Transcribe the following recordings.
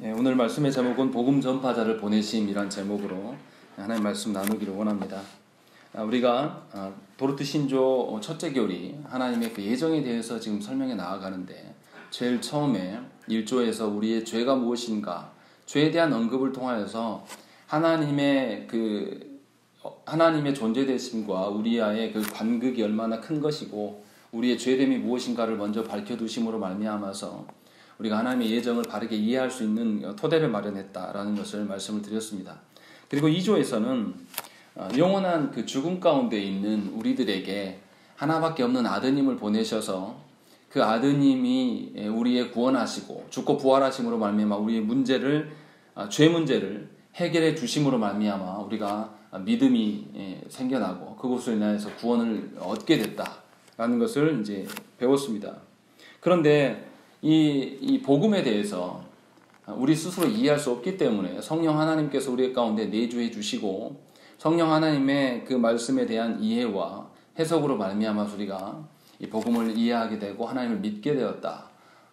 오늘 말씀의 제목은 복음 전파자를 보내심이란 제목으로 하나님 말씀 나누기를 원합니다. 우리가 도르트 신조 첫째 교리 하나님의 그 예정에 대해서 지금 설명해 나아가는데, 제일 처음에 1조에서 우리의 죄가 무엇인가, 죄에 대한 언급을 통하여서 하나님의 존재되심과 우리와의 그 관극이 얼마나 큰 것이고 우리의 죄됨이 무엇인가를 먼저 밝혀두심으로 말미암아서 우리가 하나님의 예정을 바르게 이해할 수 있는 토대를 마련했다라는 것을 말씀을 드렸습니다. 그리고 2조에서는 영원한 그 죽음 가운데 있는 우리들에게 하나밖에 없는 아드님을 보내셔서 그 아드님이 우리의 구원하시고 죽고 부활하심으로 말미암아 우리의 죄 문제를 해결해 주심으로 말미암아 우리가 믿음이 생겨나고 그것으로 인하여서 구원을 얻게 됐다라는 것을 이제 배웠습니다. 그런데 이 복음에 대해서 우리 스스로 이해할 수 없기 때문에 성령 하나님께서 우리 가운데 내주해 주시고, 성령 하나님의 그 말씀에 대한 이해와 해석으로 말미암아서 우리가 이 복음을 이해하게 되고 하나님을 믿게 되었다.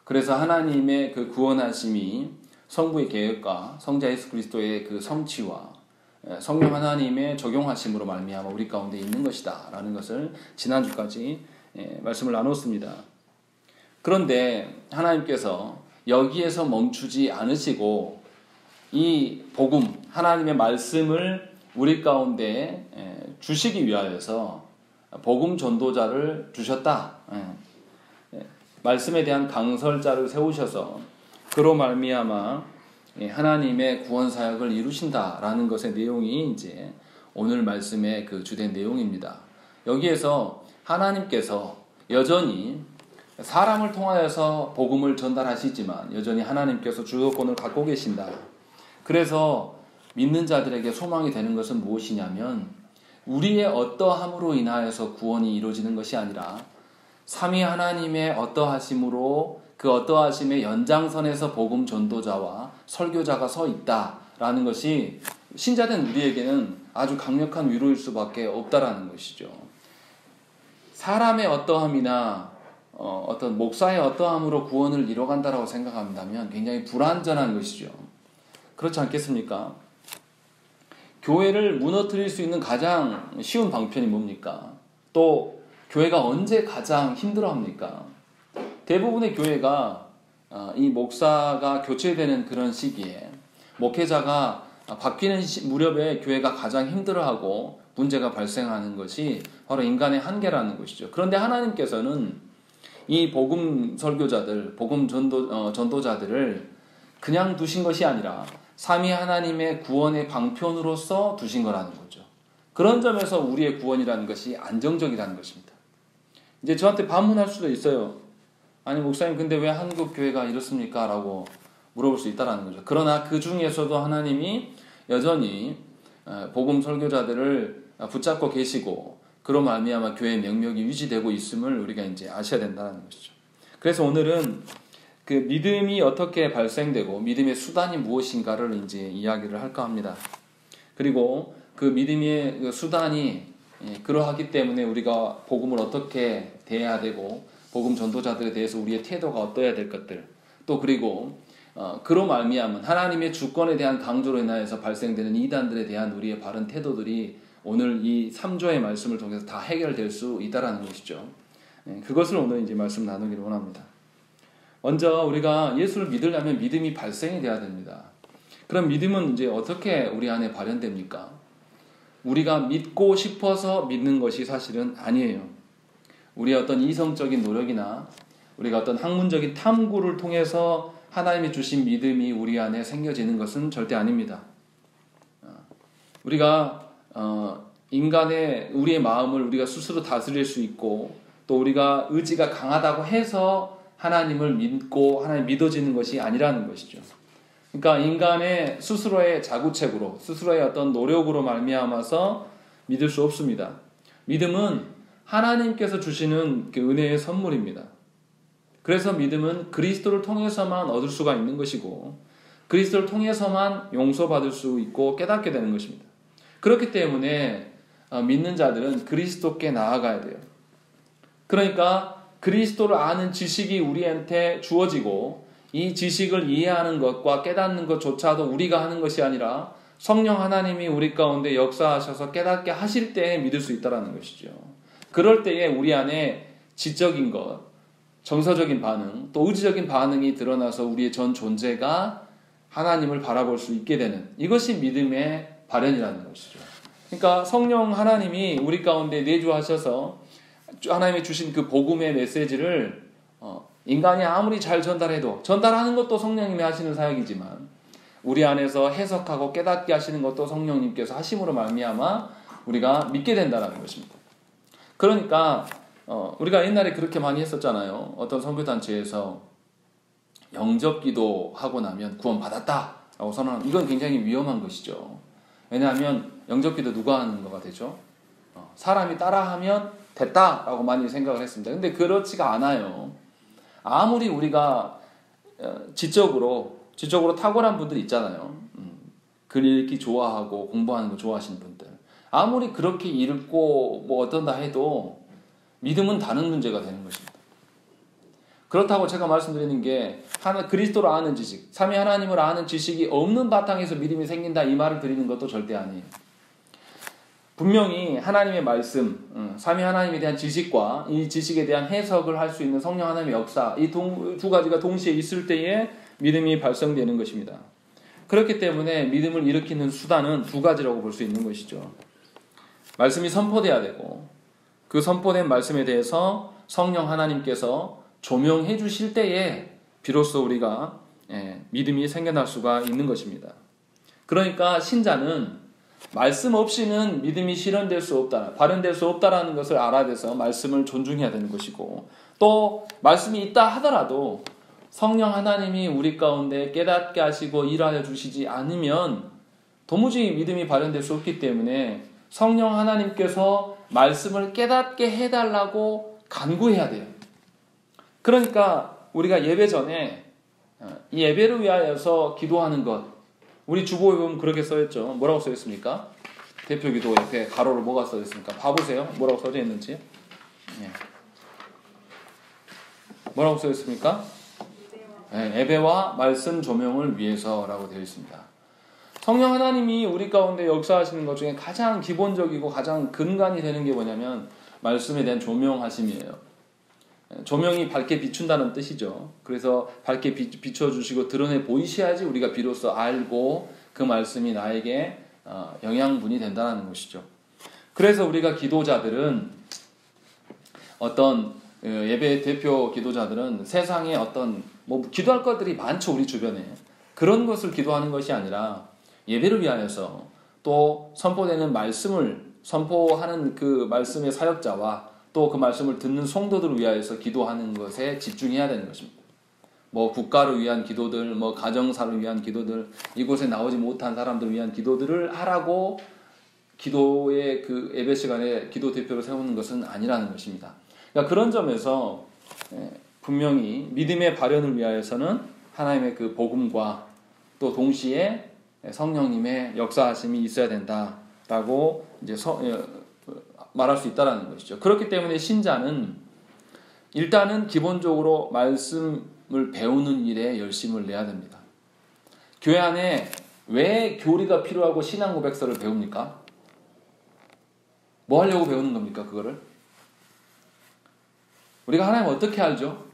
그래서 하나님의 그 구원하심이 성부의 계획과 성자 예수 그리스도의 그 성취와 성령 하나님의 적용하심으로 말미암아 우리 가운데 있는 것이다 라는 것을 지난주까지 말씀을 나눴습니다. 그런데 하나님께서 여기에서 멈추지 않으시고 이 복음, 하나님의 말씀을 우리 가운데 주시기 위하여서 복음 전도자를 주셨다. 말씀에 대한 강설자를 세우셔서 그로 말미암아 하나님의 구원 사역을 이루신다라는 것의 내용이 이제 오늘 말씀의 그 주된 내용입니다. 여기에서 하나님께서 여전히 사람을 통하여서 복음을 전달하시지만 여전히 하나님께서 주도권을 갖고 계신다. 그래서 믿는 자들에게 소망이 되는 것은 무엇이냐면, 우리의 어떠함으로 인하여서 구원이 이루어지는 것이 아니라 삼위 하나님의 어떠하심으로 그 어떠하심의 연장선에서 복음 전도자와 설교자가 서 있다라는 것이 신자된 우리에게는 아주 강력한 위로일 수밖에 없다라는 것이죠. 사람의 어떠함이나 어떤 목사의 어떠함으로 구원을 이뤄간다라고 생각한다면 굉장히 불완전한 것이죠. 그렇지 않겠습니까? 교회를 무너뜨릴 수 있는 가장 쉬운 방편이 뭡니까? 또 교회가 언제 가장 힘들어합니까? 대부분의 교회가 이 목사가 교체되는 그런 시기에, 목회자가 바뀌는 무렵에 교회가 가장 힘들어하고 문제가 발생하는 것이 바로 인간의 한계라는 것이죠. 그런데 하나님께서는 이 복음 설교자들, 복음 전도자들을 그냥 두신 것이 아니라 삼위 하나님의 구원의 방편으로서 두신 거라는 거죠. 그런 점에서 우리의 구원이라는 것이 안정적이라는 것입니다. 이제 저한테 반문할 수도 있어요. 아니 목사님, 근데 왜 한국 교회가 이렇습니까? 라고 물어볼 수 있다는 거죠. 그러나 그 중에서도 하나님이 여전히 복음 설교자들을 붙잡고 계시고 그로 말미암아 교회의 명맥이 유지되고 있음을 우리가 이제 아셔야 된다는 것이죠. 그래서 오늘은 그 믿음이 어떻게 발생되고 믿음의 수단이 무엇인가를 이제 이야기를 할까 합니다. 그리고 그 믿음의 그 수단이 그러하기 때문에 우리가 복음을 어떻게 대해야 되고 복음 전도자들에 대해서 우리의 태도가 어떠해야 될 것들, 또 그리고 그로 말미암은 하나님의 주권에 대한 강조로 인하여서 발생되는 이단들에 대한 우리의 바른 태도들이 오늘 이 3조의 말씀을 통해서 다 해결될 수 있다라는 것이죠. 그것을 오늘 이제 말씀 나누기를 원합니다. 먼저 우리가 예수를 믿으려면 믿음이 발생이 돼야 됩니다. 그럼 믿음은 이제 어떻게 우리 안에 발현됩니까? 우리가 믿고 싶어서 믿는 것이 사실은 아니에요. 우리의 어떤 이성적인 노력이나 우리가 어떤 학문적인 탐구를 통해서 하나님이 주신 믿음이 우리 안에 생겨지는 것은 절대 아닙니다. 우리가 우리의 마음을 우리가 스스로 다스릴 수 있고, 또 우리가 의지가 강하다고 해서 하나님을 믿고 하나님 믿어지는 것이 아니라는 것이죠. 그러니까 인간의 스스로의 자구책으로, 스스로의 어떤 노력으로 말미암아서 믿을 수 없습니다. 믿음은 하나님께서 주시는 그 은혜의 선물입니다. 그래서 믿음은 그리스도를 통해서만 얻을 수가 있는 것이고, 그리스도를 통해서만 용서받을 수 있고 깨닫게 되는 것입니다. 그렇기 때문에 믿는 자들은 그리스도께 나아가야 돼요. 그러니까 그리스도를 아는 지식이 우리한테 주어지고 이 지식을 이해하는 것과 깨닫는 것조차도 우리가 하는 것이 아니라 성령 하나님이 우리 가운데 역사하셔서 깨닫게 하실 때에 믿을 수 있다는 것이죠. 그럴 때에 우리 안에 지적인 것, 정서적인 반응, 또 의지적인 반응이 드러나서 우리의 전 존재가 하나님을 바라볼 수 있게 되는, 이것이 믿음의 발현이라는 것이죠. 그러니까 성령 하나님이 우리 가운데 내주하셔서 하나님이 주신 그 복음의 메시지를 인간이 아무리 잘 전달해도, 전달하는 것도 성령님이 하시는 사역이지만 우리 안에서 해석하고 깨닫게 하시는 것도 성령님께서 하심으로 말미암아 우리가 믿게 된다는 것입니다. 그러니까 우리가 옛날에 그렇게 많이 했었잖아요. 어떤 선교단체에서 영접기도 하고 나면 구원받았다라고 선언하는, 이건 굉장히 위험한 것이죠. 왜냐하면 영접기도 누가 하는 거가 되죠? 사람이 따라하면 됐다라고 많이 생각을 했습니다. 근데 그렇지가 않아요. 아무리 우리가 지적으로 탁월한 분들 있잖아요. 글 읽기 좋아하고 공부하는 거 좋아하시는 분들, 아무리 그렇게 읽고 뭐 어떤다 해도 믿음은 다른 문제가 되는 것입니다. 그렇다고 제가 말씀드리는 게 그리스도를 아는 지식, 삼위 하나님을 아는 지식이 없는 바탕에서 믿음이 생긴다, 이 말을 드리는 것도 절대 아니에요. 분명히 하나님의 말씀, 삼위 하나님에 대한 지식과 이 지식에 대한 해석을 할 수 있는 성령 하나님의 역사, 이 두 가지가 동시에 있을 때에 믿음이 발생되는 것입니다. 그렇기 때문에 믿음을 일으키는 수단은 두 가지라고 볼 수 있는 것이죠. 말씀이 선포돼야 되고, 그 선포된 말씀에 대해서 성령 하나님께서 조명해 주실 때에 비로소 우리가 믿음이 생겨날 수가 있는 것입니다. 그러니까 신자는 말씀 없이는 믿음이 실현될 수 없다, 발현될 수 없다라는 것을 알아야 돼서 말씀을 존중해야 되는 것이고, 또 말씀이 있다 하더라도 성령 하나님이 우리 가운데 깨닫게 하시고 일하여 주시지 않으면 도무지 믿음이 발현될 수 없기 때문에 성령 하나님께서 말씀을 깨닫게 해달라고 간구해야 돼요. 그러니까 우리가 예배 전에 이 예배를 위하여서 기도하는 것, 우리 주보에 보면 그렇게 써있죠. 뭐라고 써있습니까? 대표 기도 옆에 가로로 뭐가 써있습니까? 봐보세요. 뭐라고 써져 있는지. 예. 뭐라고 써있습니까? 예배와 말씀 조명을 위해서라고 되어 있습니다. 성령 하나님이 우리 가운데 역사하시는 것 중에 가장 기본적이고 가장 근간이 되는 게 뭐냐면 말씀에 대한 조명하심이에요. 조명이 밝게 비춘다는 뜻이죠. 그래서 밝게 비춰주시고 드러내 보이셔야지 우리가 비로소 알고 그 말씀이 나에게 영양분이 된다는 것이죠. 그래서 우리가 기도자들은, 어떤 예배 대표 기도자들은 세상에 어떤 기도할 것들이 많죠. 우리 주변에. 그런 것을 기도하는 것이 아니라 예배를 위하여서, 또 선포되는 말씀을 선포하는 그 말씀의 사역자와 또 그 말씀을 듣는 성도들을 위하여서 기도하는 것에 집중해야 되는 것입니다. 국가를 위한 기도들, 가정사를 위한 기도들, 이곳에 나오지 못한 사람들을 위한 기도들을 하라고 기도의 그 예배 시간에 기도 대표를 세우는 것은 아니라는 것입니다. 그러니까 그런 점에서 분명히 믿음의 발현을 위하여서는 하나님의 그 복음과 또 동시에 성령님의 역사하심이 있어야 된다라고 이제 말할 수 있다는 것이죠. 그렇기 때문에 신자는 일단은 기본적으로 말씀을 배우는 일에 열심을 내야 됩니다. 교회 안에 왜 교리가 필요하고 신앙 고백서를 배웁니까? 뭐 하려고 배우는 겁니까, 그거를? 우리가 하나님을 어떻게 알죠?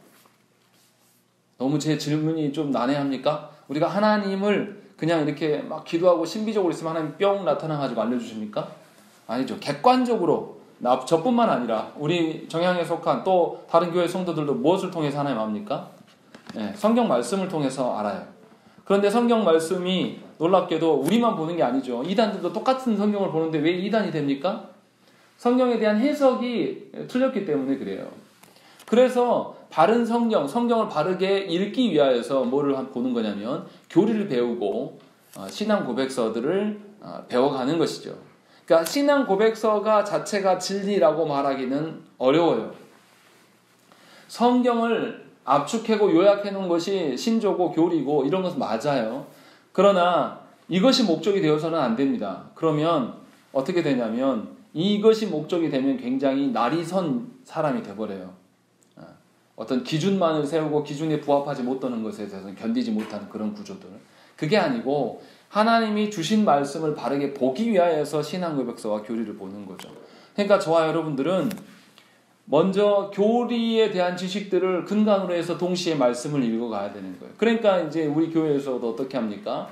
너무 제 질문이 좀 난해합니까? 우리가 하나님을 그냥 이렇게 막 기도하고 신비적으로 있으면 하나님 뿅 나타나가지고 알려주십니까? 아니죠. 객관적으로 저뿐만 아니라 우리 정향에 속한 또 다른 교회 성도들도 무엇을 통해서 하나님 압니까? 성경 말씀을 통해서 알아요. 그런데 성경 말씀이 놀랍게도 우리만 보는 게 아니죠. 이단들도 똑같은 성경을 보는데 왜 이단이 됩니까? 성경에 대한 해석이 틀렸기 때문에 그래요. 그래서 바른 성경을 바르게 읽기 위하여서 뭐를 보는 거냐면 교리를 배우고 신앙 고백서들을 배워가는 것이죠. 그러니까 신앙 고백서가 자체가 진리라고 말하기는 어려워요. 성경을 압축하고 요약해 놓은 것이 신조고 교리고 이런 것은 맞아요. 그러나 이것이 목적이 되어서는 안 됩니다. 그러면 어떻게 되냐면 이것이 목적이 되면 굉장히 날이 선 사람이 돼버려요. 어떤 기준만을 세우고 기준에 부합하지 못하는 것에 대해서는 견디지 못하는 그런 구조들. 그게 아니고 하나님이 주신 말씀을 바르게 보기 위하여서 신앙 고백서와 교리를 보는 거죠. 그러니까 저와 여러분들은 먼저 교리에 대한 지식들을 근간으로 해서 동시에 말씀을 읽어가야 되는 거예요. 그러니까 이제 우리 교회에서도 어떻게 합니까?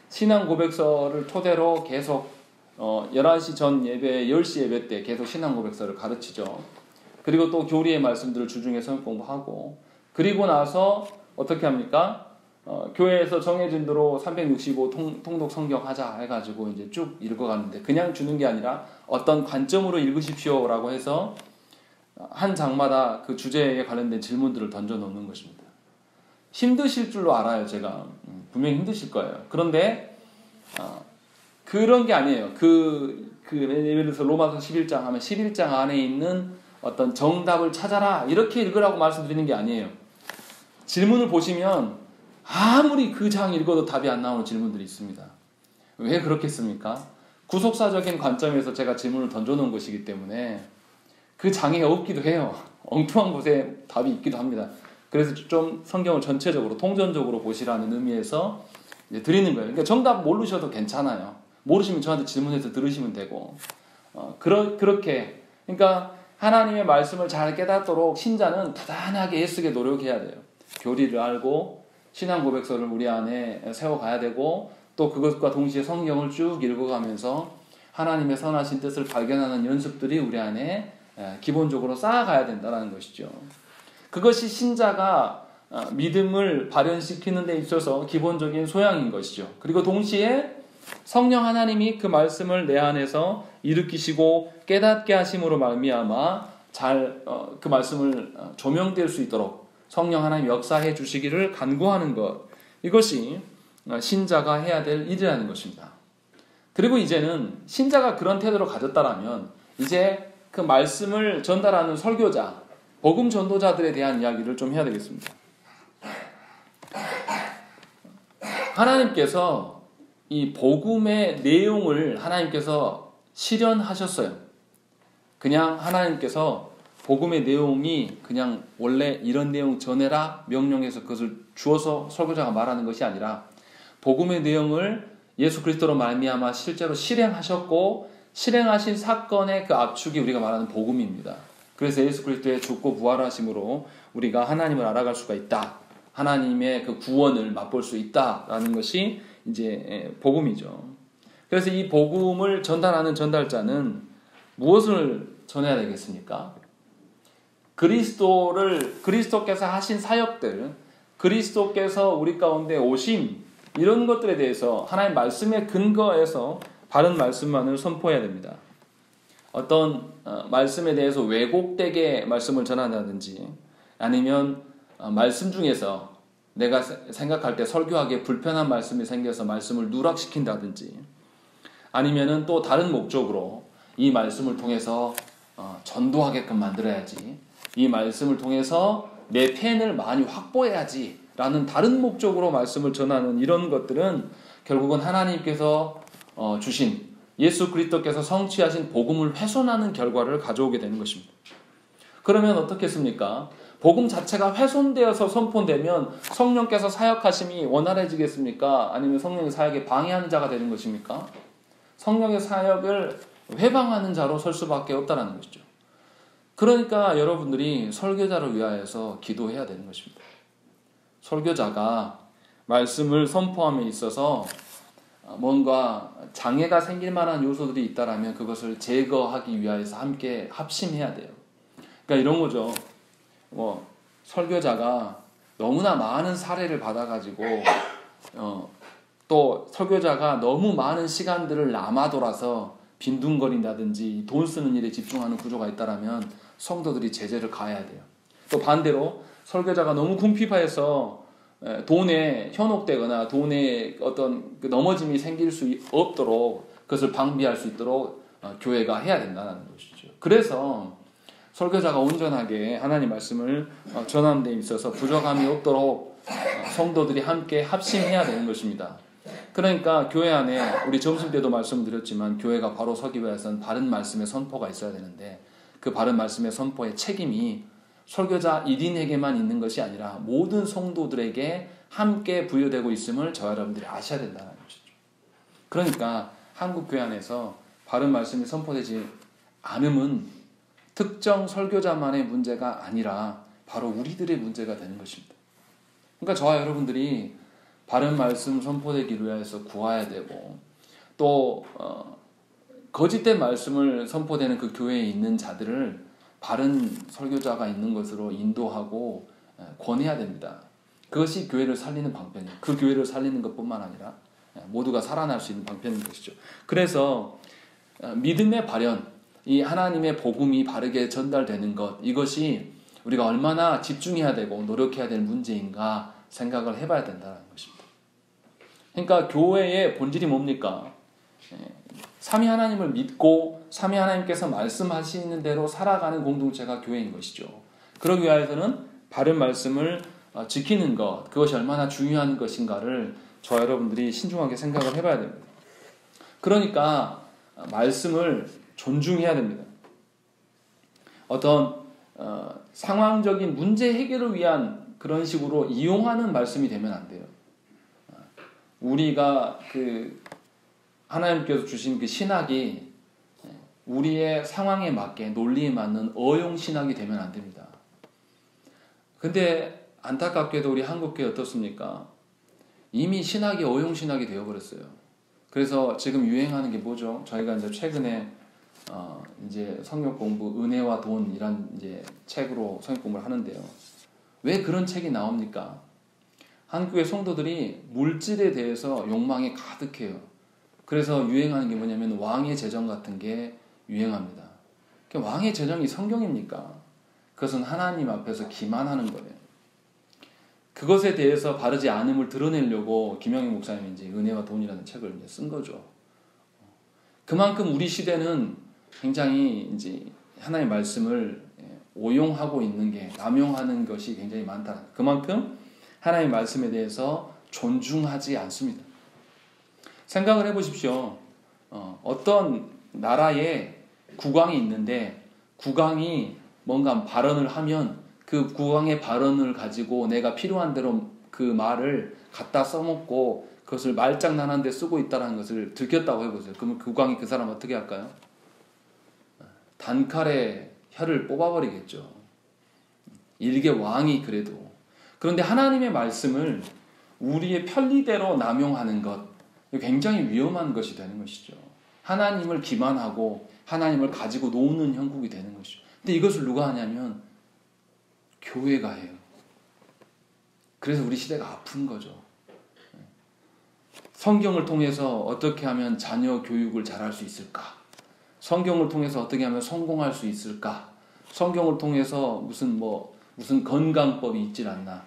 신앙 고백서를 토대로 계속 11시 전 예배, 10시 예배 때 계속 신앙 고백서를 가르치죠. 그리고 또 교리의 말씀들을 주중에 성경 공부하고, 그리고 나서 어떻게 합니까? 교회에서 정해진 대로 365 통독 성경 하자 해가지고 이제 쭉 읽어가는데, 그냥 주는 게 아니라 어떤 관점으로 읽으십시오라고 해서 한 장마다 그 주제에 관련된 질문들을 던져놓는 것입니다. 힘드실 줄로 알아요. 제가 분명히 힘드실 거예요. 그런데 그런 게 아니에요. 예를 들어서 로마서 11장 하면 11장 안에 있는 어떤 정답을 찾아라 이렇게 읽으라고 말씀드리는 게 아니에요. 질문을 보시면 아무리 그 장 읽어도 답이 안 나오는 질문들이 있습니다. 왜 그렇겠습니까? 구속사적인 관점에서 제가 질문을 던져놓은 것이기 때문에 그 장에 없기도 해요. 엉뚱한 곳에 답이 있기도 합니다. 그래서 좀 성경을 전체적으로 통전적으로 보시라는 의미에서 이제 드리는 거예요. 그러니까 정답 모르셔도 괜찮아요. 모르시면 저한테 질문해서 들으시면 되고, 그렇게, 그러니까 하나님의 말씀을 잘 깨닫도록 신자는 부단하게 애쓰게 노력해야 돼요. 교리를 알고 신앙 고백서를 우리 안에 세워가야 되고, 또 그것과 동시에 성경을 쭉 읽어가면서 하나님의 선하신 뜻을 발견하는 연습들이 우리 안에 기본적으로 쌓아가야 된다는 것이죠. 그것이 신자가 믿음을 발현시키는 데 있어서 기본적인 소양인 것이죠. 그리고 동시에 성령 하나님이 그 말씀을 내 안에서 일으키시고 깨닫게 하심으로 말미암아 잘 그 말씀을 조명될 수 있도록 성령 하나님 역사해 주시기를 간구하는 것, 이것이 신자가 해야 될 일이라는 것입니다. 그리고 이제는 신자가 그런 태도를 가졌다라면 이제 그 말씀을 전달하는 설교자, 복음 전도자들에 대한 이야기를 좀 해야 되겠습니다. 하나님께서 이 복음의 내용을 하나님께서 실현하셨어요. 그냥 하나님께서 복음의 내용이 그냥 원래 이런 내용 전해라 명령해서 그것을 주어서 설교자가 말하는 것이 아니라 복음의 내용을 예수 그리스도로 말미암아 실제로 실행하셨고, 실행하신 사건의 그 압축이 우리가 말하는 복음입니다. 그래서 예수 그리스도의 죽고 부활하심으로 우리가 하나님을 알아갈 수가 있다. 하나님의 그 구원을 맛볼 수 있다라는 것이 이제 복음이죠. 그래서 이 복음을 전달하는 전달자는 무엇을 전해야 되겠습니까? 그리스도께서 하신 사역들, 그리스도께서 우리 가운데 오심, 이런 것들에 대해서 하나님 말씀의 근거에서 바른 말씀만을 선포해야 됩니다. 어떤 말씀에 대해서 왜곡되게 말씀을 전한다든지, 아니면 말씀 중에서 내가 생각할 때 설교하기에 불편한 말씀이 생겨서 말씀을 누락시킨다든지, 아니면은 또 다른 목적으로 이 말씀을 통해서 전도하게끔 만들어야지, 이 말씀을 통해서 내 팬을 많이 확보해야지 라는 다른 목적으로 말씀을 전하는 이런 것들은 결국은 하나님께서 주신, 예수 그리스도께서 성취하신 복음을 훼손하는 결과를 가져오게 되는 것입니다. 그러면 어떻겠습니까? 복음 자체가 훼손되어서 선포되면 성령께서 사역하심이 원활해지겠습니까? 아니면 성령의 사역에 방해하는 자가 되는 것입니까? 성령의 사역을 회방하는 자로 설 수밖에 없다는 것이죠. 그러니까 여러분들이 설교자를 위하여서 기도해야 되는 것입니다. 설교자가 말씀을 선포함에 있어서 뭔가 장애가 생길 만한 요소들이 있다라면 그것을 제거하기 위하여서 함께 합심해야 돼요. 그러니까 이런 거죠. 설교자가 너무나 많은 사례를 받아가지고 또 설교자가 너무 많은 시간들을 남아돌아서 빈둥거린다든지 돈 쓰는 일에 집중하는 구조가 있다라면 성도들이 제재를 가해야 돼요. 또 반대로 설교자가 너무 궁핍해서 돈에 현혹되거나 돈에 어떤 넘어짐이 생길 수 없도록 그것을 방비할 수 있도록 교회가 해야 된다는 것이죠. 그래서 설교자가 온전하게 하나님 말씀을 전하는 데 있어서 부족함이 없도록 성도들이 함께 합심해야 되는 것입니다. 그러니까 교회 안에 우리 점심 때도 말씀드렸지만 교회가 바로 서기 위해서는 바른 말씀의 선포가 있어야 되는데 그 바른 말씀의 선포의 책임이 설교자 1인에게만 있는 것이 아니라 모든 성도들에게 함께 부여되고 있음을 저와 여러분들이 아셔야 된다는 것이죠. 그러니까 한국교회 안에서 바른 말씀이 선포되지 않음은 특정 설교자만의 문제가 아니라 바로 우리들의 문제가 되는 것입니다. 그러니까 저와 여러분들이 바른 말씀 선포되기를 위해서 구해야 되고, 또 거짓된 말씀을 선포되는 그 교회에 있는 자들을 바른 설교자가 있는 것으로 인도하고 권해야 됩니다. 그것이 교회를 살리는 방편이에요. 그 교회를 살리는 것뿐만 아니라 모두가 살아날 수 있는 방편인 것이죠. 그래서 믿음의 발현, 이 하나님의 복음이 바르게 전달되는 것, 이것이 우리가 얼마나 집중해야 되고 노력해야 될 문제인가 생각을 해봐야 된다는 것입니다. 그러니까 교회의 본질이 뭡니까? 삼위 하나님을 믿고 삼위 하나님께서 말씀하시는 대로 살아가는 공동체가 교회인 것이죠. 그러기 위해서는 바른 말씀을 지키는 것, 그것이 얼마나 중요한 것인가를 저와 여러분들이 신중하게 생각을 해봐야 됩니다. 그러니까 말씀을 존중해야 됩니다. 어떤 상황적인 문제 해결을 위한 그런 식으로 이용하는 말씀이 되면 안 돼요. 우리가 하나님께서 주신 그 신학이 우리의 상황에 맞게 논리에 맞는 어용 신학이 되면 안 됩니다. 근데 안타깝게도 우리 한국교회 어떻습니까? 이미 신학이 어용 신학이 되어버렸어요. 그래서 지금 유행하는 게 뭐죠? 저희가 이제 최근에 이제 성경 공부 은혜와 돈이란 이제 책으로 성경 공부를 하는데요. 왜 그런 책이 나옵니까? 한국의 성도들이 물질에 대해서 욕망이 가득해요. 그래서 유행하는 게 뭐냐면 왕의 재정 같은 게 유행합니다. 왕의 재정이 성경입니까? 그것은 하나님 앞에서 기만하는 거예요. 그것에 대해서 바르지 않음을 드러내려고 김영희 목사님이 이제 은혜와 돈이라는 책을 이제 쓴 거죠. 그만큼 우리 시대는 굉장히 이제 하나님의 말씀을 오용하고 있는 게, 남용하는 것이 굉장히 많다. 그만큼 하나님의 말씀에 대해서 존중하지 않습니다. 생각을 해보십시오. 어떤 나라에 국왕이 있는데 국왕이 뭔가 발언을 하면 그 국왕의 발언을 가지고 내가 필요한 대로 그 말을 갖다 써먹고 그것을 말장난한 데 쓰고 있다는 것을 들켰다고 해보세요. 그러면 국왕이 그 사람 어떻게 할까요? 단칼에 혀를 뽑아버리겠죠. 일개 왕이 그래도. 그런데 하나님의 말씀을 우리의 편리대로 남용하는 것, 굉장히 위험한 것이 되는 것이죠. 하나님을 기만하고 하나님을 가지고 노는 형국이 되는 것이죠. 근데 이것을 누가 하냐면 교회가 해요. 그래서 우리 시대가 아픈 거죠. 성경을 통해서 어떻게 하면 자녀 교육을 잘할 수 있을까? 성경을 통해서 어떻게 하면 성공할 수 있을까? 성경을 통해서 무슨 건강법이 있질 않나?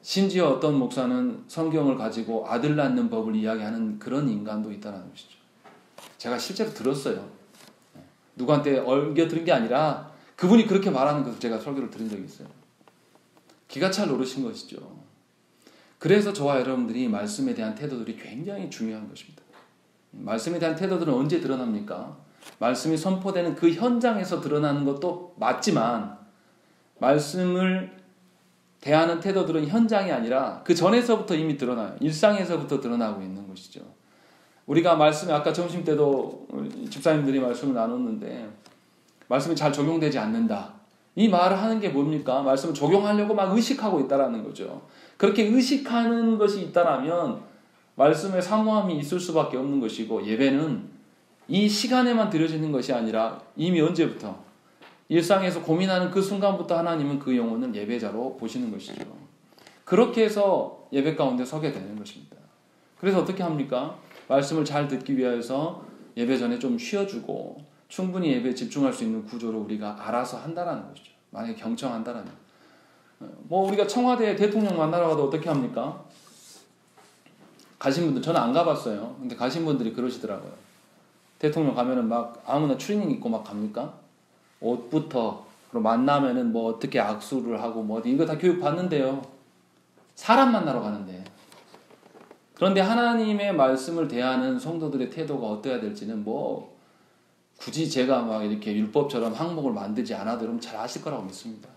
심지어 어떤 목사는 성경을 가지고 아들 낳는 법을 이야기하는 그런 인간도 있다는 것이죠. 제가 실제로 들었어요. 누구한테 얽겨 들은 게 아니라 그분이 그렇게 말하는 것을 제가 설교를 들은 적이 있어요. 기가 찰 노릇인 것이죠. 그래서 저와 여러분들이 말씀에 대한 태도들이 굉장히 중요한 것입니다. 말씀에 대한 태도들은 언제 드러납니까? 말씀이 선포되는 그 현장에서 드러나는 것도 맞지만 말씀을 대하는 태도들은 현장이 아니라 그 전에서부터 이미 드러나요. 일상에서부터 드러나고 있는 것이죠. 우리가 말씀에 아까 점심 때도 집사님들이 말씀을 나눴는데 말씀이 잘 적용되지 않는다. 이 말을 하는 게 뭡니까? 말씀을 적용하려고 막 의식하고 있다라는 거죠. 그렇게 의식하는 것이 있다라면 말씀에 사모함이 있을 수밖에 없는 것이고, 예배는 이 시간에만 드려지는 것이 아니라 이미 언제부터 일상에서 고민하는 그 순간부터 하나님은 그 영혼을 예배자로 보시는 것이죠. 그렇게 해서 예배 가운데 서게 되는 것입니다. 그래서 어떻게 합니까? 말씀을 잘 듣기 위해서 예배 전에 좀 쉬어주고 충분히 예배에 집중할 수 있는 구조를 우리가 알아서 한다라는 것이죠. 만약에 경청한다라면. 우리가 청와대 대통령 만나러 가도 어떻게 합니까? 가신 분들, 저는 안 가봤어요. 근데 가신 분들이 그러시더라고요. 대통령 가면은 막 아무나 추리닝 입고 막 갑니까? 옷부터, 그리고 만나면은 어떻게 악수를 하고 이거 다 교육 받는데요. 사람 만나러 가는데. 그런데 하나님의 말씀을 대하는 성도들의 태도가 어떠해야 될지는 굳이 제가 막 이렇게 율법처럼 항목을 만들지 않아도 여러분 잘 아실 거라고 믿습니다.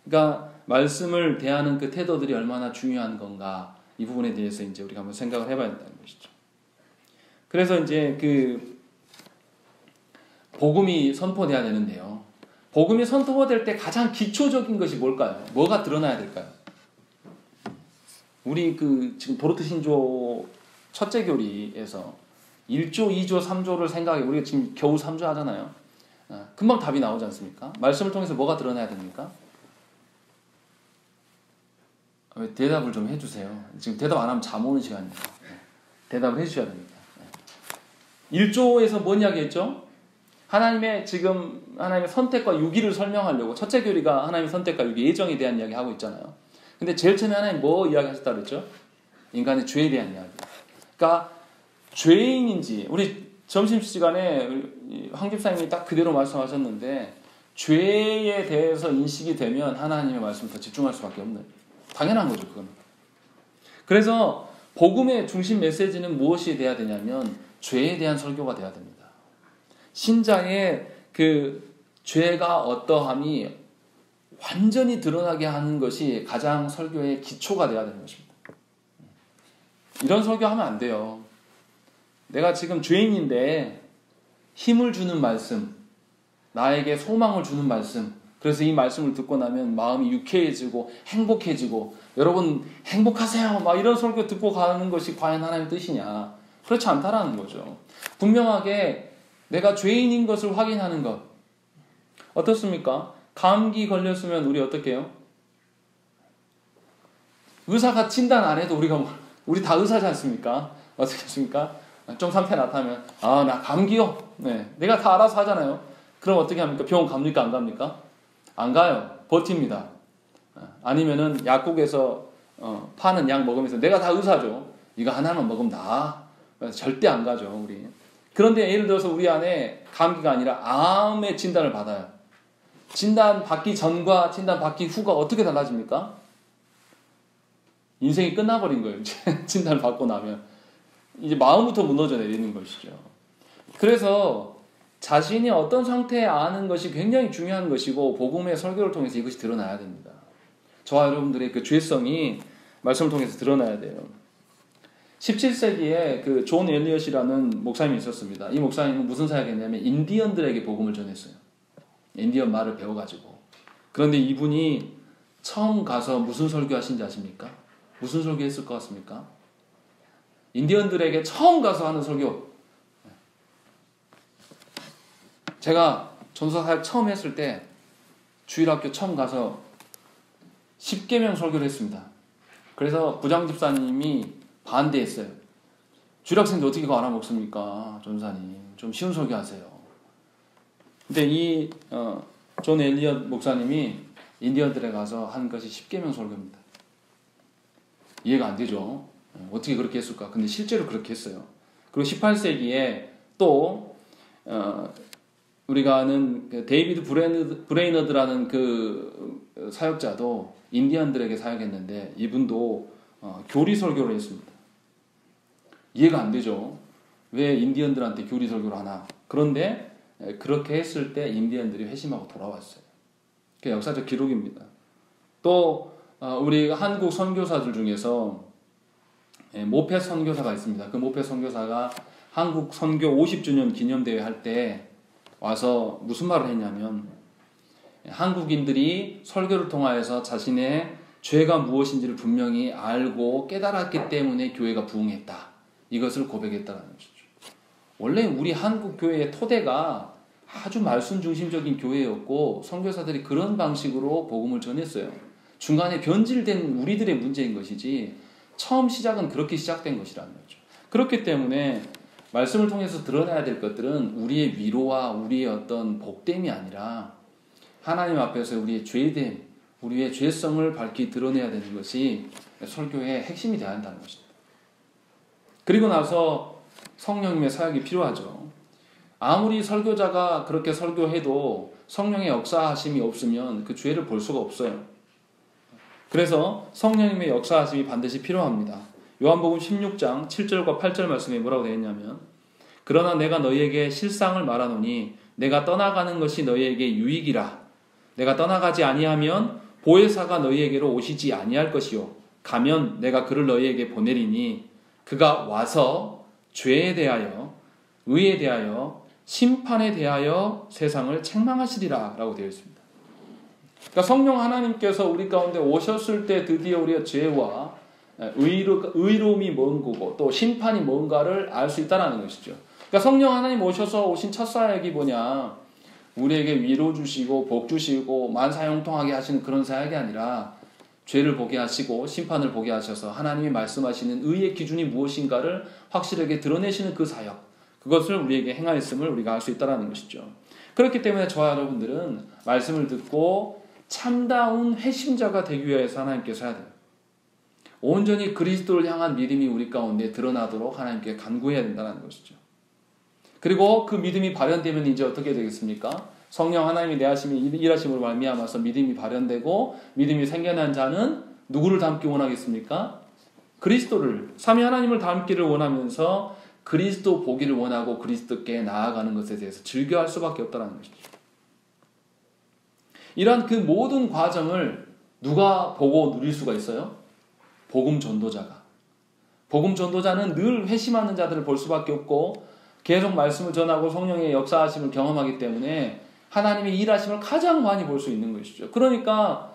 그러니까 말씀을 대하는 그 태도들이 얼마나 중요한 건가, 이 부분에 대해서 이제 우리가 한번 생각을 해봐야 된다는 것이죠. 그래서 이제 그 복음이 선포돼야 되는데요. 복음이 선포될 때 가장 기초적인 것이 뭘까요? 뭐가 드러나야 될까요? 우리 그 지금 도르트 신조 첫째 교리에서 1조, 2조, 3조를 생각해. 우리가 지금 겨우 3조 하잖아요. 금방 답이 나오지 않습니까? 말씀을 통해서 뭐가 드러나야 됩니까? 대답을 좀 해주세요. 지금 대답 안 하면 잠 오는 시간입니다. 대답을 해주셔야 됩니다. 1조에서 뭔 이야기 했죠? 하나님의 선택과 유기를 설명하려고 첫째 교리가 하나님의 선택과 유기, 예정에 대한 이야기 하고 있잖아요. 근데 제일 처음에 하나님 뭐 이야기 하셨다 그랬죠? 인간의 죄에 대한 이야기. 그러니까 죄인인지, 우리 점심시간에 황 집사님이 딱 그대로 말씀하셨는데, 죄에 대해서 인식이 되면 하나님의 말씀을 더 집중할 수밖에 없는, 당연한 거죠, 그건. 그래서 복음의 중심 메시지는 무엇이 돼야 되냐면 죄에 대한 설교가 돼야 됩니다. 신자의 그 죄가 어떠함이 완전히 드러나게 하는 것이 가장 설교의 기초가 돼야 되는 것입니다. 이런 설교하면 안 돼요. 내가 지금 죄인인데 힘을 주는 말씀, 나에게 소망을 주는 말씀, 그래서 이 말씀을 듣고 나면 마음이 유쾌해지고 행복해지고, 여러분 행복하세요, 막 이런 설교 듣고 가는 것이 과연 하나님의 뜻이냐? 그렇지 않다라는 거죠. 분명하게 내가 죄인인 것을 확인하는 것. 어떻습니까? 감기 걸렸으면 우리 어떻게 해요? 의사가 진단 안 해도 우리 다 의사지 않습니까? 어떻게 했습니까? 좀 상태 나타나면 나 감기요. 네, 내가 다 알아서 하잖아요. 그럼 어떻게 합니까? 병원 갑니까? 안 갑니까? 안 가요. 버팁니다. 아니면은 약국에서 파는 약 먹으면서 내가 다 의사죠. 이거 하나만 먹으면 나아. 절대 안 가죠, 우리. 그런데 예를 들어서 우리 안에 감기가 아니라 암의 진단을 받아요. 진단 받기 전과 진단 받기 후가 어떻게 달라집니까? 인생이 끝나버린 거예요. 진단을 받고 나면. 이제 마음부터 무너져 내리는 것이죠. 그래서 자신이 어떤 상태에 아는 것이 굉장히 중요한 것이고, 복음의 설교를 통해서 이것이 드러나야 됩니다. 저와 여러분들의 그 죄성이 말씀을 통해서 드러나야 돼요. 17세기에 그 존 엘리엇이라는 목사님이 있었습니다. 이 목사님은 무슨 사역했냐면 인디언들에게 복음을 전했어요. 인디언 말을 배워가지고. 그런데 이분이 처음 가서 무슨 설교하신지 아십니까? 무슨 설교했을 것 같습니까? 인디언들에게 처음 가서 하는 설교. 제가 전도사 사역 처음 했을 때 주일학교 처음 가서 10계명 설교를 했습니다. 그래서 부장집사님이 반대했어요. 주일학생들 어떻게 그거 알아먹습니까? 전도사님 좀 쉬운 설교 하세요. 근데 이 존 엘리엇 목사님이 인디언들에 가서 한 것이 10계명 설교입니다. 이해가 안 되죠? 어떻게 그렇게 했을까? 근데 실제로 그렇게 했어요. 그리고 18세기에 또 우리가 아는 데이비드 브레이너드라는 그 사역자도 인디언들에게 사역했는데, 이분도 교리 설교를 했습니다. 이해가 안 되죠? 왜 인디언들한테 교리 설교를 하나? 그런데 그렇게 했을 때 인디언들이 회심하고 돌아왔어요. 그게 역사적 기록입니다. 또 우리 한국 선교사들 중에서 모페 선교사가 있습니다. 그 모페 선교사가 한국 선교 50주년 기념대회 할 때 와서 무슨 말을 했냐면, 한국인들이 설교를 통하여서 자신의 죄가 무엇인지를 분명히 알고 깨달았기 때문에 교회가 부흥했다. 이것을 고백했다는 것이죠. 원래 우리 한국 교회의 토대가 아주 말씀 중심적인 교회였고, 선교사들이 그런 방식으로 복음을 전했어요. 중간에 변질된 우리들의 문제인 것이지, 처음 시작은 그렇게 시작된 것이라는 거죠. 그렇기 때문에 말씀을 통해서 드러나야 될 것들은 우리의 위로와 우리의 어떤 복됨이 아니라 하나님 앞에서 우리의 죄됨, 우리의 죄성을 밝히 드러내야 되는 것이 설교의 핵심이 되어야 한다는 것입니다. 그리고 나서 성령님의 사역이 필요하죠. 아무리 설교자가 그렇게 설교해도 성령의 역사하심이 없으면 그 죄를 볼 수가 없어요. 그래서 성령님의 역사하심이 반드시 필요합니다. 요한복음 16장 7절과 8절 말씀에 뭐라고 되어 있냐면, 그러나 내가 너희에게 실상을 말하노니 내가 떠나가는 것이 너희에게 유익이라. 내가 떠나가지 아니하면 보혜사가 너희에게로 오시지 아니할 것이요 가면 내가 그를 너희에게 보내리니 그가 와서 죄에 대하여 의에 대하여 심판에 대하여 세상을 책망하시리라 라고 되어 있습니다. 그러니까 성령 하나님께서 우리 가운데 오셨을 때 드디어 우리의 죄와 의로움이 뭔가고 또 심판이 뭔가를 알 수 있다는 것이죠. 그러니까 성령 하나님 오셔서 오신 첫 사역이 뭐냐, 우리에게 위로 주시고 복 주시고 만사형통하게 하시는 그런 사역이 아니라 죄를 보게 하시고 심판을 보게 하셔서 하나님이 말씀하시는 의의 기준이 무엇인가를 확실하게 드러내시는 그 사역, 그것을 우리에게 행하였음을 우리가 알 수 있다는 것이죠. 그렇기 때문에 저와 여러분들은 말씀을 듣고 참다운 회심자가 되기 위해서 하나님께서 해야 돼요. 온전히 그리스도를 향한 믿음이 우리 가운데 드러나도록 하나님께 간구해야 된다는 것이죠. 그리고 그 믿음이 발현되면 이제 어떻게 되겠습니까? 성령 하나님이 일하심으로 말미암아서 믿음이 발현되고 믿음이 생겨난 자는 누구를 닮기 원하겠습니까? 그리스도를, 삼위 하나님을 닮기를 원하면서 그리스도 보기를 원하고 그리스도께 나아가는 것에 대해서 즐겨할 수밖에 없다는 것이죠. 이러한 그 모든 과정을 누가 보고 누릴 수가 있어요? 복음 전도자가. 복음 전도자는 늘 회심하는 자들을 볼 수밖에 없고 계속 말씀을 전하고 성령의 역사하심을 경험하기 때문에 하나님의 일하심을 가장 많이 볼 수 있는 것이죠. 그러니까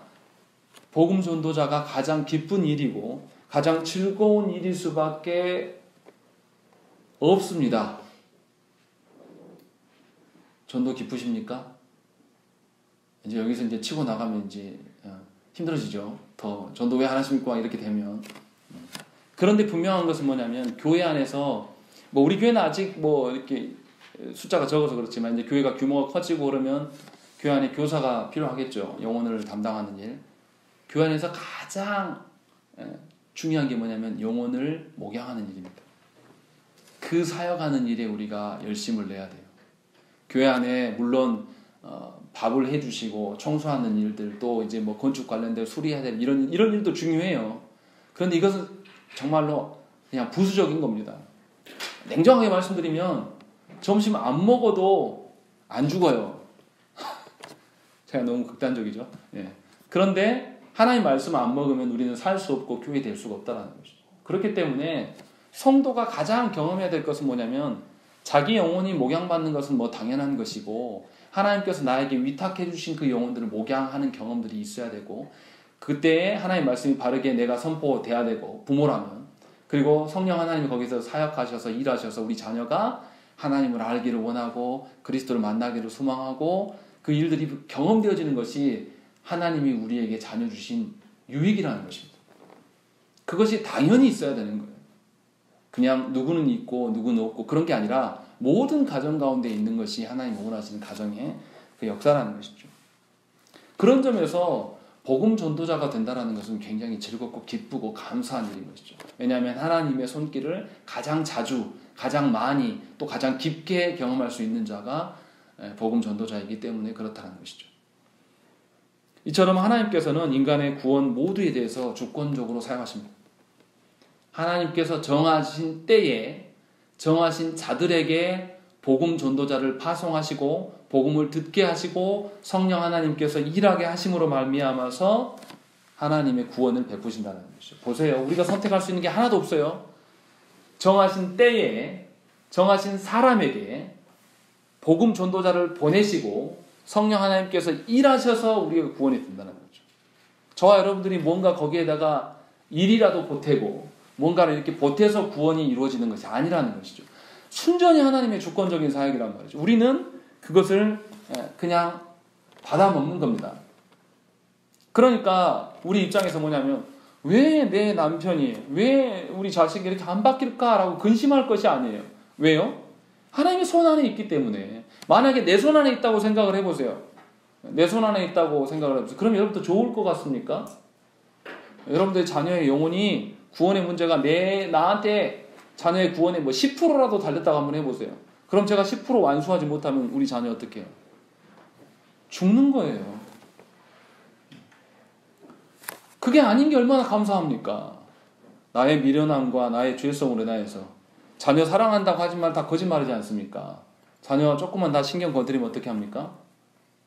복음 전도자가 가장 기쁜 일이고 가장 즐거운 일일 수밖에 없습니다. 전도 기쁘십니까? 이제 여기서 이제 치고 나가면 이제 힘들어지죠. 더 전도 왜 안 하십니까? 이렇게 되면. 그런데 분명한 것은 뭐냐면 교회 안에서 뭐 우리 교회는 아직 뭐 이렇게 숫자가 적어서 그렇지만 이제 교회가 규모가 커지고 그러면 교회 안에 교사가 필요하겠죠. 영혼을 담당하는 일. 교회 안에서 가장 중요한 게 뭐냐면 영혼을 목양하는 일입니다. 그 사역하는 일에 우리가 열심을 내야 돼요. 교회 안에 물론 밥을 해주시고 청소하는 일들, 또 이제 뭐 건축 관련된 수리해야 될 이런 일도 중요해요. 그런데 이것은 정말로 그냥 부수적인 겁니다. 냉정하게 말씀드리면 점심 안 먹어도 안 죽어요. 제가 너무 극단적이죠. 예. 그런데 하나님 말씀 안 먹으면 우리는 살 수 없고 교회 될 수가 없다는 것이죠. 그렇기 때문에 성도가 가장 경험해야 될 것은 뭐냐면 자기 영혼이 목양받는 것은 뭐 당연한 것이고 하나님께서 나에게 위탁해 주신 그 영혼들을 목양하는 경험들이 있어야 되고 그때에 하나님 말씀이 바르게 내가 선포돼야 되고 부모라면 그리고 성령 하나님이 거기서 사역하셔서 일하셔서 우리 자녀가 하나님을 알기를 원하고 그리스도를 만나기를 소망하고 그 일들이 경험되어지는 것이 하나님이 우리에게 자녀 주신 유익이라는 것입니다. 그것이 당연히 있어야 되는 거예요. 그냥 누구는 있고 누구는 없고 그런 게 아니라 모든 가정 가운데 있는 것이 하나님 원하시는 가정의 그 역사라는 것이죠. 그런 점에서 복음 전도자가 된다는 것은 굉장히 즐겁고 기쁘고 감사한 일인 것이죠. 왜냐하면 하나님의 손길을 가장 자주, 가장 많이, 또 가장 깊게 경험할 수 있는 자가 복음 전도자이기 때문에 그렇다는 것이죠. 이처럼 하나님께서는 인간의 구원 모두에 대해서 주권적으로 사용하십니다. 하나님께서 정하신 때에 정하신 자들에게 복음 전도자를 파송하시고 복음을 듣게 하시고 성령 하나님께서 일하게 하심으로 말미암아서 하나님의 구원을 베푸신다는 것이죠. 보세요. 우리가 선택할 수 있는 게 하나도 없어요. 정하신 때에 정하신 사람에게 복음 전도자를 보내시고 성령 하나님께서 일하셔서 우리가 구원이 된다는 거죠. 저와 여러분들이 뭔가 거기에다가 일이라도 보태고 뭔가를 이렇게 보태서 구원이 이루어지는 것이 아니라는 것이죠. 순전히 하나님의 주권적인 사역이란 말이죠. 우리는 그것을 그냥 받아먹는 겁니다. 그러니까 우리 입장에서 뭐냐면 왜 내 남편이, 왜 우리 자식이 이렇게 안 바뀔까라고 근심할 것이 아니에요. 왜요? 하나님의 손 안에 있기 때문에. 만약에 내 손 안에 있다고 생각을 해보세요. 내 손 안에 있다고 생각을 해보세요. 그럼 여러분도 좋을 것 같습니까? 여러분들의 자녀의 영혼이 구원의 문제가 나한테 자녀의 구원에 뭐 10%라도 달렸다고 한번 해보세요. 그럼 제가 10% 완수하지 못하면 우리 자녀 어떻게 해요? 죽는 거예요. 그게 아닌 게 얼마나 감사합니까? 나의 미련함과 나의 죄성으로 인하여서 자녀 사랑한다고 하지만 다 거짓말이지 않습니까? 자녀 조금만 다 신경 건드리면 어떻게 합니까?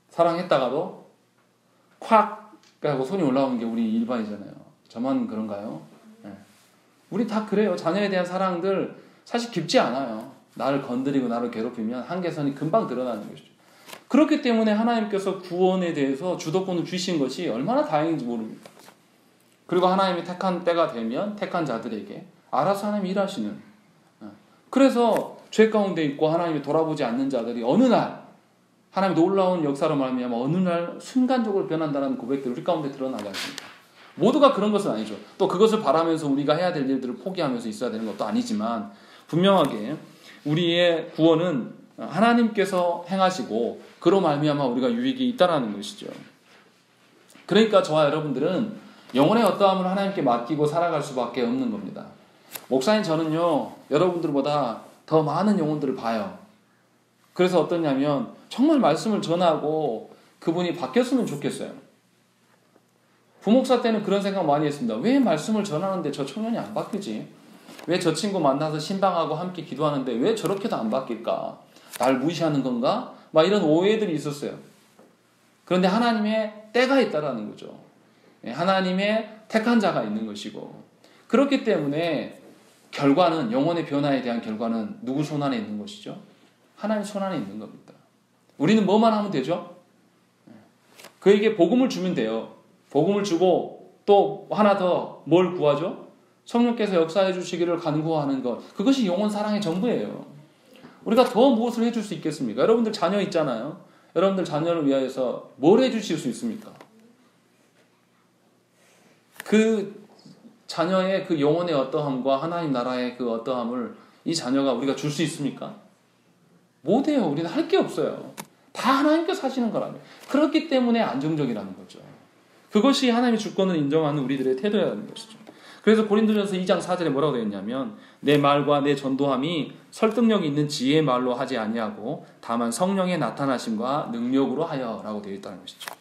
사랑했다가도 콱 하고 손이 올라오는 게 우리 일반이잖아요. 저만 그런가요? 네. 우리 다 그래요. 자녀에 대한 사랑들 사실 깊지 않아요. 나를 건드리고 나를 괴롭히면 한계선이 금방 드러나는 것이죠. 그렇기 때문에 하나님께서 구원에 대해서 주도권을 주신 것이 얼마나 다행인지 모릅니다. 그리고 하나님이 택한 때가 되면 택한 자들에게 알아서 하나님이 일하시는, 그래서 죄 가운데 있고 하나님이 돌아보지 않는 자들이 어느 날 하나님의 놀라운 역사로 말미암아 어느 날 순간적으로 변한다는 고백들이 우리 가운데 드러나지 않습니까? 모두가 그런 것은 아니죠. 또 그것을 바라면서 우리가 해야 될 일들을 포기하면서 있어야 되는 것도 아니지만, 분명하게 우리의 구원은 하나님께서 행하시고 그로 말미암아 우리가 유익이 있다라는 것이죠. 그러니까 저와 여러분들은 영혼의 어떠함을 하나님께 맡기고 살아갈 수밖에 없는 겁니다. 목사님, 저는요 여러분들보다 더 많은 영혼들을 봐요. 그래서 어떠냐면 정말 말씀을 전하고 그분이 바뀌었으면 좋겠어요. 부목사 때는 그런 생각 많이 했습니다. 왜 말씀을 전하는데 저 청년이 안 바뀌지? 왜 저 친구 만나서 신방하고 함께 기도하는데 왜 저렇게도 안 바뀔까? 날 무시하는 건가? 막 이런 오해들이 있었어요. 그런데 하나님의 때가 있다라는 거죠. 하나님의 택한 자가 있는 것이고, 그렇기 때문에 결과는, 영혼의 변화에 대한 결과는 누구 손 안에 있는 것이죠? 하나님 손 안에 있는 겁니다. 우리는 뭐만 하면 되죠? 그에게 복음을 주면 돼요. 복음을 주고 또 하나 더 뭘 구하죠? 성령께서 역사해 주시기를 간구하는 것. 그것이 영혼 사랑의 전부예요. 우리가 더 무엇을 해줄 수 있겠습니까? 여러분들 자녀 있잖아요. 여러분들 자녀를 위하여서 뭘 해주실 수 있습니까? 그 자녀의 그 영혼의 어떠함과 하나님 나라의 그 어떠함을 이 자녀가 우리가 줄 수 있습니까? 못해요. 우리는 할 게 없어요. 다 하나님께서 하시는 거라며. 그렇기 때문에 안정적이라는 거죠. 그것이 하나님의 주권을 인정하는 우리들의 태도라는 것이죠. 그래서 고린도전서 2장 4절에 뭐라고 되어 있냐면, 내 말과 내 전도함이 설득력이 있는 지혜의 말로 하지 아니하고 다만 성령의 나타나심과 능력으로 하여 라고 되어 있다는 것이죠.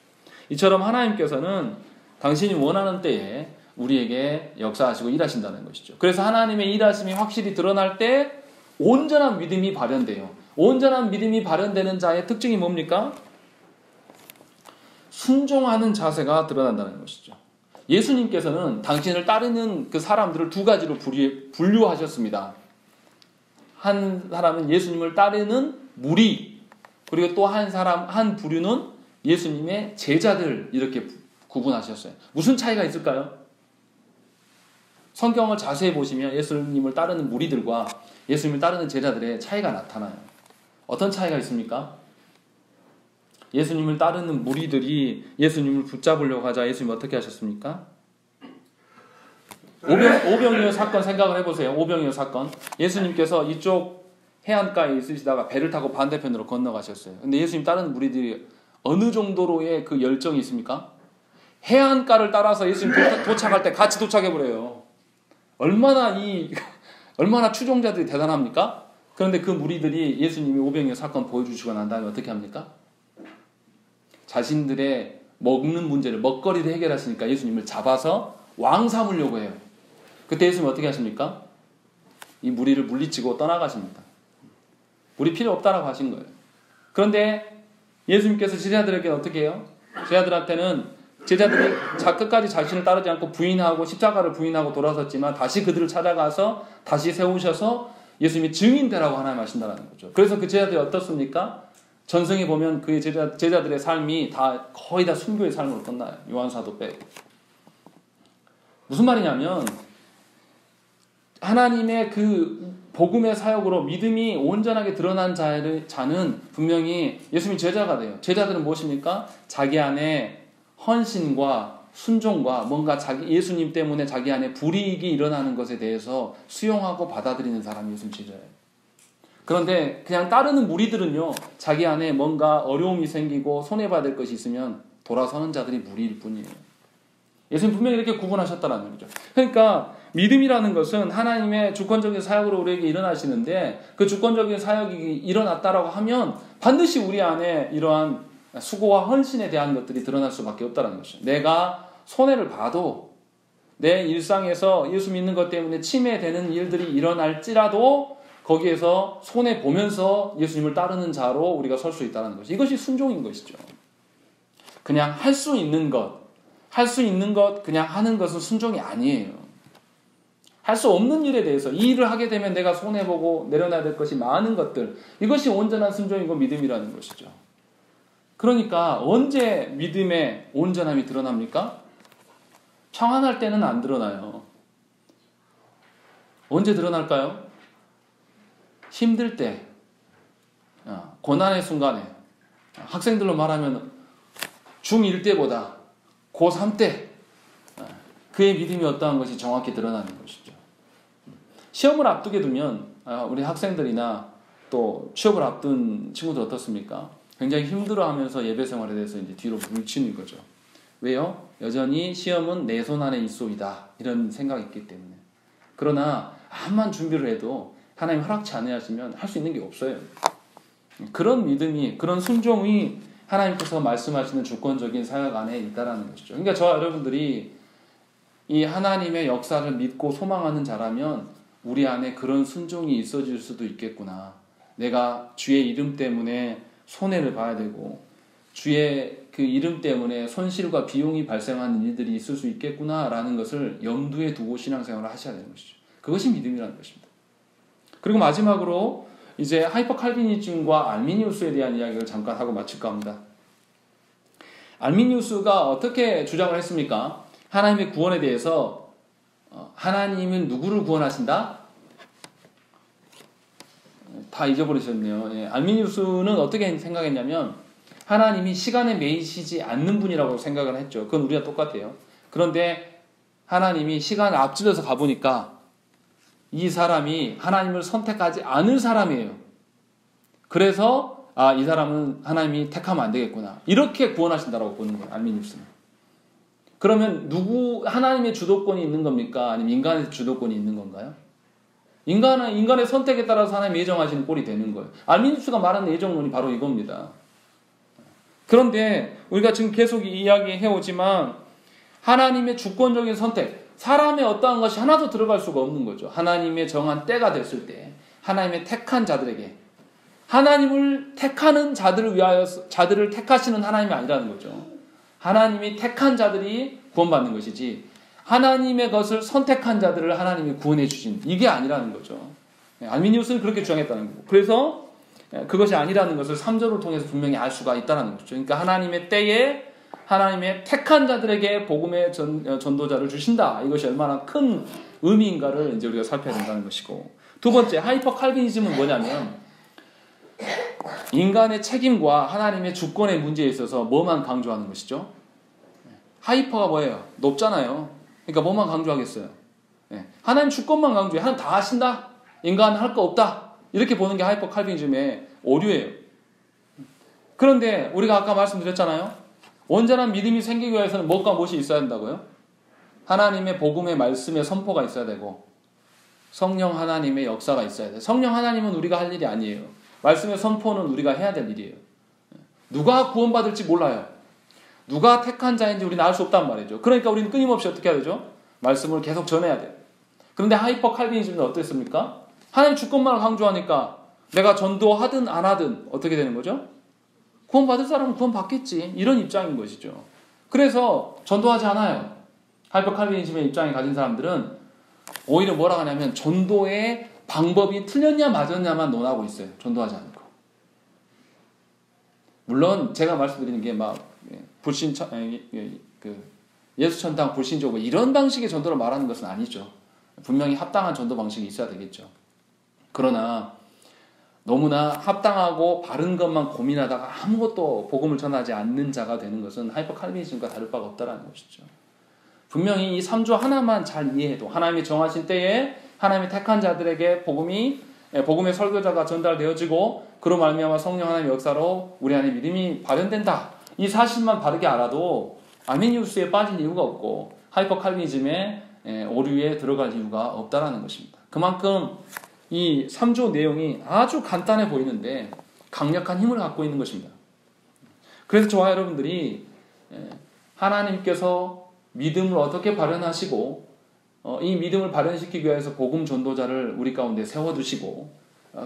이처럼 하나님께서는 당신이 원하는 때에 우리에게 역사하시고 일하신다는 것이죠. 그래서 하나님의 일하심이 확실히 드러날 때 온전한 믿음이 발현돼요. 온전한 믿음이 발현되는 자의 특징이 뭡니까? 순종하는 자세가 드러난다는 것이죠. 예수님께서는 당신을 따르는 그 사람들을 두 가지로 분류하셨습니다. 한 사람은 예수님을 따르는 무리, 그리고 또 한 부류는 예수님의 제자들, 이렇게 구분하셨어요. 무슨 차이가 있을까요? 성경을 자세히 보시면 예수님을 따르는 무리들과 예수님을 따르는 제자들의 차이가 나타나요. 어떤 차이가 있습니까? 예수님을 따르는 무리들이 예수님을 붙잡으려고 하자 예수님 어떻게 하셨습니까? 오병이어 사건 생각을 해보세요. 오병이어 사건. 예수님께서 이쪽 해안가에 있으시다가 배를 타고 반대편으로 건너가셨어요. 근데 예수님 따르는 무리들이 어느 정도로의 그 열정이 있습니까? 해안가를 따라서 예수님 도착할 때 같이 도착해버려요. 얼마나 추종자들이 대단합니까? 그런데 그 무리들이 예수님이 오병이어 사건 보여주시고 난 다음에 어떻게 합니까? 자신들의 먹는 문제를, 먹거리를 해결하시니까 예수님을 잡아서 왕 삼으려고 해요. 그때 예수님 어떻게 하십니까? 이 무리를 물리치고 떠나가십니다. 우리 필요 없다라고 하신 거예요. 그런데 예수님께서 제자들에게 어떻게 해요? 제자들이 끝까지 자신을 따르지 않고 부인하고 십자가를 부인하고 돌아섰지만 다시 그들을 찾아가서 다시 세우셔서 예수님이 증인되라고 하나님 하신다는 거죠. 그래서 그 제자들이 어떻습니까? 전성에 보면 그의 제자들의 삶이 거의 다 순교의 삶으로 끝나요. 요한사도 빼고. 무슨 말이냐면 하나님의 그 복음의 사역으로 믿음이 온전하게 드러난 자는 분명히 예수님 제자가 돼요. 제자들은 무엇입니까? 자기 안에 헌신과 순종과 뭔가 예수님 때문에 자기 안에 불이익이 일어나는 것에 대해서 수용하고 받아들이는 사람이 예수님 제자예요. 그런데 그냥 따르는 무리들은요, 자기 안에 뭔가 어려움이 생기고 손해봐야 될 것이 있으면 돌아서는 자들이 무리일 뿐이에요. 예수님 분명히 이렇게 구분하셨다는 거죠. 그러니까 믿음이라는 것은 하나님의 주권적인 사역으로 우리에게 일어나시는데, 그 주권적인 사역이 일어났다라고 하면 반드시 우리 안에 이러한 수고와 헌신에 대한 것들이 드러날 수밖에 없다는 것이죠. 내가 손해를 봐도, 내 일상에서 예수 믿는 것 때문에 침해되는 일들이 일어날지라도 거기에서 손해보면서 예수님을 따르는 자로 우리가 설 수 있다는 것이죠. 이것이 순종인 것이죠. 그냥 할 수 있는 것, 할 수 있는 것 그냥 하는 것은 순종이 아니에요. 할 수 없는 일에 대해서 이 일을 하게 되면 내가 손해보고 내려놔야 될 것이 많은 것들, 이것이 온전한 순종이고 믿음이라는 것이죠. 그러니까 언제 믿음의 온전함이 드러납니까? 평안할 때는 안 드러나요. 언제 드러날까요? 힘들 때, 고난의 순간에, 학생들로 말하면 중1 때보다 고3 때 그의 믿음이 어떠한 것이 정확히 드러나는 것이죠. 시험을 앞두게 두면 우리 학생들이나 또 취업을 앞둔 친구들 어떻습니까? 굉장히 힘들어하면서 예배 생활에 대해서 이제 뒤로 물치는 거죠. 왜요? 여전히 시험은 내 손 안에 있소이다, 이런 생각이 있기 때문에. 그러나 암만 준비를 해도 하나님 허락치 않으시면 할 수 있는 게 없어요. 그런 믿음이, 그런 순종이 하나님께서 말씀하시는 주권적인 사역 안에 있다라는 것이죠. 그러니까 저와 여러분들이 이 하나님의 역사를 믿고 소망하는 자라면 우리 안에 그런 순종이 있어질 수도 있겠구나. 내가 주의 이름 때문에 손해를 봐야 되고 주의 그 이름 때문에 손실과 비용이 발생하는 일들이 있을 수 있겠구나라는 것을 염두에 두고 신앙생활을 하셔야 되는 것이죠. 그것이 믿음이라는 것입니다. 그리고 마지막으로 이제 하이퍼 칼비니즘과 알미니우스에 대한 이야기를 잠깐 하고 마칠까 합니다. 알미니우스가 어떻게 주장을 했습니까? 하나님의 구원에 대해서 하나님은 누구를 구원하신다? 다 잊어버리셨네요. 예, 알미니우스는 어떻게 생각했냐면 하나님이 시간에 매이시지 않는 분이라고 생각을 했죠. 그건 우리가 똑같아요. 그런데 하나님이 시간을 앞질러서 가보니까 이 사람이 하나님을 선택하지 않을 사람이에요. 그래서 이 사람은 하나님이 택하면 안 되겠구나, 이렇게 구원하신다라고 보는 거예요, 알미니우스는. 그러면 하나님의 주도권이 있는 겁니까? 아니면 인간의 주도권이 있는 건가요? 인간의 선택에 따라서 하나님이 예정하시는 꼴이 되는 거예요. 알미니우스가 말하는 예정론이 바로 이겁니다. 그런데 우리가 지금 계속 이야기해오지만 하나님의 주권적인 선택, 사람의 어떠한 것이 하나도 들어갈 수가 없는 거죠. 하나님의 정한 때가 됐을 때 하나님의 택한 자들에게, 하나님을 택하는 자들을 위하여 자들을 택하시는 하나님이 아니라는 거죠. 하나님이 택한 자들이 구원받는 것이지 하나님의 것을 선택한 자들을 하나님이 구원해 주신, 이게 아니라는 거죠. 알미니우스는 그렇게 주장했다는 거고, 그래서 그것이 아니라는 것을 3절을 통해서 분명히 알 수가 있다는 거죠. 그러니까 하나님의 때에 하나님의 택한 자들에게 복음의 전도자를 주신다, 이것이 얼마나 큰 의미인가를 이제 우리가 살펴야 된다는 것이고, 두 번째, 하이퍼 칼비니즘은 뭐냐면 인간의 책임과 하나님의 주권의 문제에 있어서 뭐만 강조하는 것이죠? 하이퍼가 뭐예요? 높잖아요. 그러니까 뭐만 강조하겠어요? 하나님 주권만 강조해. 하나님 다 하신다, 인간은 할 거 없다, 이렇게 보는 게 하이퍼 칼비니즘의 오류예요. 그런데 우리가 아까 말씀드렸잖아요. 온전한 믿음이 생기기 위해서는 무엇과 무엇이 있어야 된다고요? 하나님의 복음의 말씀의 선포가 있어야 되고 성령 하나님의 역사가 있어야 돼요. 성령 하나님은 우리가 할 일이 아니에요. 말씀의 선포는 우리가 해야 될 일이에요. 누가 구원받을지 몰라요. 누가 택한 자인지 우리는 알 수 없단 말이죠. 그러니까 우리는 끊임없이 어떻게 해야 되죠? 말씀을 계속 전해야 돼요. 그런데 하이퍼 칼비니즘은 어땠습니까? 하나님 주권만을 강조하니까 내가 전도하든 안 하든 어떻게 되는 거죠? 구원받을 사람은 구원받겠지, 이런 입장인 것이죠. 그래서 전도하지 않아요. 하이퍼 칼비니즘의 입장을 가진 사람들은 오히려 뭐라고 하냐면 전도의 방법이 틀렸냐 맞았냐만 논하고 있어요. 전도하지 않고. 물론 제가 말씀드리는 게 막 예수천당 불신조 이런 방식의 전도를 말하는 것은 아니죠. 분명히 합당한 전도 방식이 있어야 되겠죠. 그러나 너무나 합당하고 바른 것만 고민하다가 아무것도 복음을 전하지 않는 자가 되는 것은 하이퍼 칼비니즘과 다를 바가 없다는 것이죠. 분명히 이 3조 하나만 잘 이해해도 하나님이 정하신 때에 하나님이 택한 자들에게 복음의 설교자가 전달되어지고 그로 말미암아 성령 하나님의 역사로 우리 안에 믿음이 발현된다, 이 사실만 바르게 알아도 알미니우스에 빠질 이유가 없고 하이퍼 칼비니즘의 오류에 들어갈 이유가 없다라는 것입니다. 그만큼 이 3조 내용이 아주 간단해 보이는데 강력한 힘을 갖고 있는 것입니다. 그래서 저와 여러분들이 하나님께서 믿음을 어떻게 발현하시고 이 믿음을 발현시키기 위해서 복음 전도자를 우리 가운데 세워두시고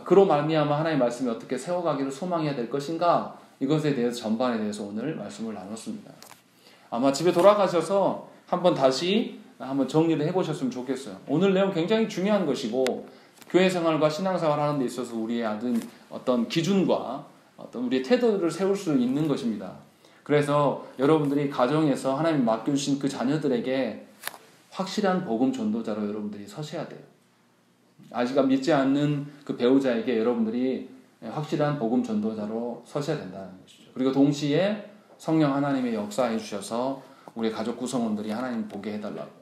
그로 말미암아 하나님의 말씀이 어떻게 세워가기를 소망해야 될 것인가, 이것에 대해서 전반에 대해서 오늘 말씀을 나눴습니다. 아마 집에 돌아가셔서 한번 다시 한번 정리를 해보셨으면 좋겠어요. 오늘 내용 굉장히 중요한 것이고 교회 생활과 신앙생활 하는 데 있어서 우리의 어떤 기준과 어떤 우리의 태도를 세울 수 있는 것입니다. 그래서 여러분들이 가정에서 하나님 맡겨주신 그 자녀들에게 확실한 복음 전도자로 여러분들이 서셔야 돼요. 아직 믿지 않는 그 배우자에게 여러분들이 확실한 복음 전도자로 서셔야 된다는 것이죠. 그리고 동시에 성령 하나님의 역사해 주셔서 우리 가족 구성원들이 하나님 보게 해달라고,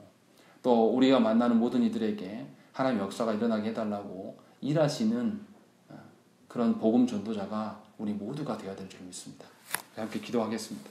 또 우리가 만나는 모든 이들에게 하나님의 역사가 일어나게 해달라고 일하시는 그런 복음 전도자가 우리 모두가 되어야 될 줄 믿습니다. 함께 기도하겠습니다.